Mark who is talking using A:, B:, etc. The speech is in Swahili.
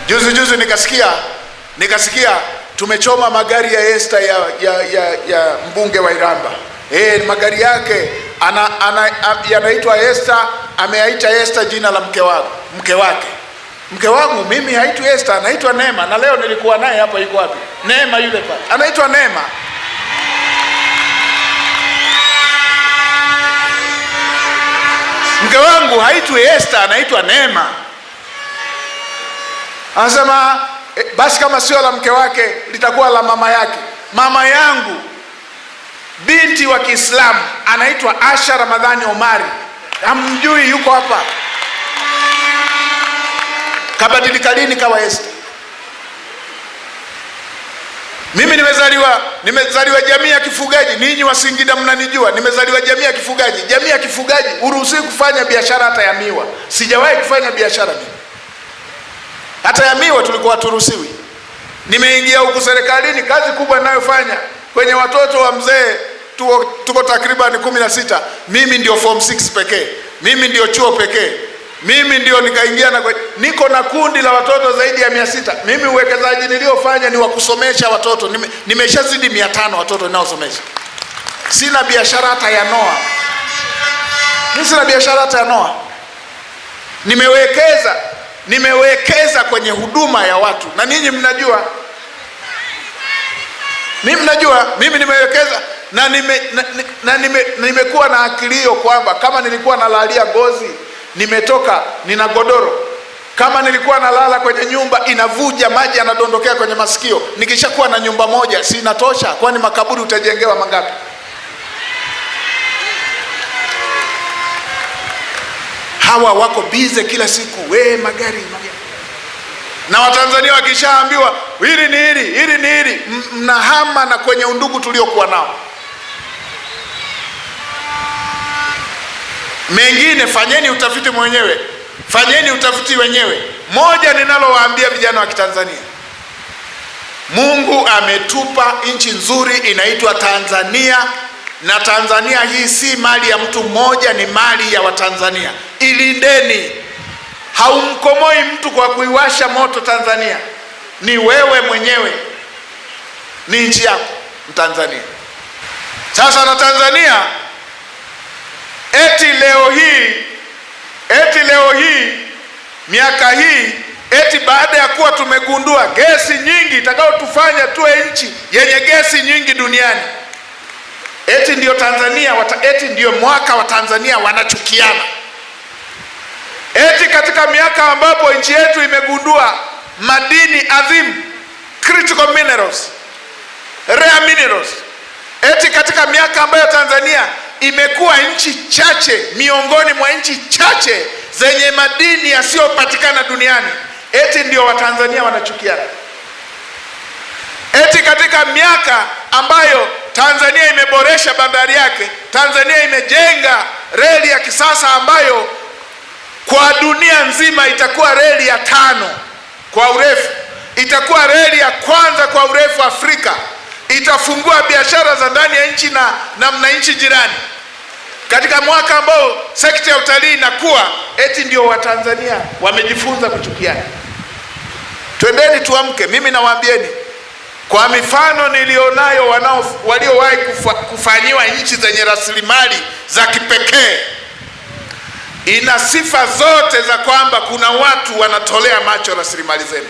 A: Juzi nikasikia tumechoma magari ya Esther ya mbunge wa Iramba. Magari yake yanaitwa Esther, ameaita Esther jina la mke wake. Mke wangu mimi haitwi Esther, anaitwa Neema, na leo nilikuwa naye hapa. Yuko wapi Neema? Yule pale anaitwa Neema. Mke wangu haitwi Esther, anaitwa Neema. Anasema basi kama sio la mke wake litakuwa la mama yake. Mama yangu binti wa Kiislamu anaitwa Asha Ramadhani Omari, hamjui? Yuko hapa. Kabadilika lini kawa Esther? Mimi nimezaliwa jamii ya kifugaji. Ninyi wa Singida mnanijua, nimezaliwa jamii ya kifugaji. Jamii ya kifugaji uruhusiwi kufanya biashara hata ya miwa. Sijawahi kufanya biashara mimi hata ya miwa, tulikuwa turuhusiwi. Nimeingia huku serikalini, kazi kubwa ninayofanya kwenye watoto wa mzee, tuko takriban 16. Mimi ndio form 6 pekee, mimi ndio chuo pekee, mimi ndio nikaingia niko na kundi la watoto zaidi ya 600. Mimi uwekezaji niliofanya ni wa kusomesha watoto. Nimeshazidi 500 watoto ninaosomesha. Sina biashara hata ya noa. Mimi sina biashara hata ya noa. Nimewekeza kwenye huduma ya watu, na ninyi mnajua. Mimi nimewekeza na nimekuwa na akilio kwamba kama nilikuwa nalalia gozi, nimetoka nina godoro. Kama nilikuwa nalala kwenye nyumba inavuja, maji yanadondokea kwenye masikio, nikishakuwa na nyumba moja si inatosha? Kwani makaburi utajengewa mangapi? Hawa wako bize kila siku, magari. Na Watanzania wakishaambiwa hili ni hili, mnahama na kwenye undugu tuliokuwa nao. Mengine fanyeni utafiti mwenyewe, fanyeni utafiti wenyewe. Moja ninalowaambia vijana wa Kitanzania, Mungu ametupa nchi nzuri inaitwa Tanzania, na Tanzania hii si mali ya mtu mmoja, ni mali ya Watanzania. Ilindeni. Haumkomoi mtu kwa kuiwasha moto Tanzania, ni wewe mwenyewe, ni nchi yako Mtanzania. Sasa na Tanzania eti leo hii miaka hii eti baada ya kuwa tumegundua gesi nyingi itakayotufanya tuwe nchi yenye gesi nyingi duniani, eti ndio Tanzania eti ndio mwaka wa Tanzania wanachukiana. Eti katika miaka ambapo nchi yetu imegundua madini adhimu, critical minerals, rare minerals, eti katika miaka ambayo Tanzania imekuwa nchi chache miongoni mwa nchi chache zenye madini yasiyopatikana duniani, eti ndio Watanzania wanachukiana. Eti katika miaka ambayo Tanzania imeboresha bandari yake, Tanzania imejenga reli ya kisasa ambayo kwa dunia nzima itakuwa reli ya 5 kwa urefu, itakuwa reli ya kwanza kwa urefu Afrika, itafungua biashara za ndani ya nchi na nchi jirani. Katika mwaka ambao sekta ya utalii inakuwa, eti ndio Watanzania wamejifunza kuchukiana. Twendeni tuamke. Mimi nawaambieni kwa mifano nilionayo waliowahi kufanyiwa nchi zenye rasilimali za kipekee, ina sifa zote za kwamba kuna watu wanatolea macho rasilimali zenu.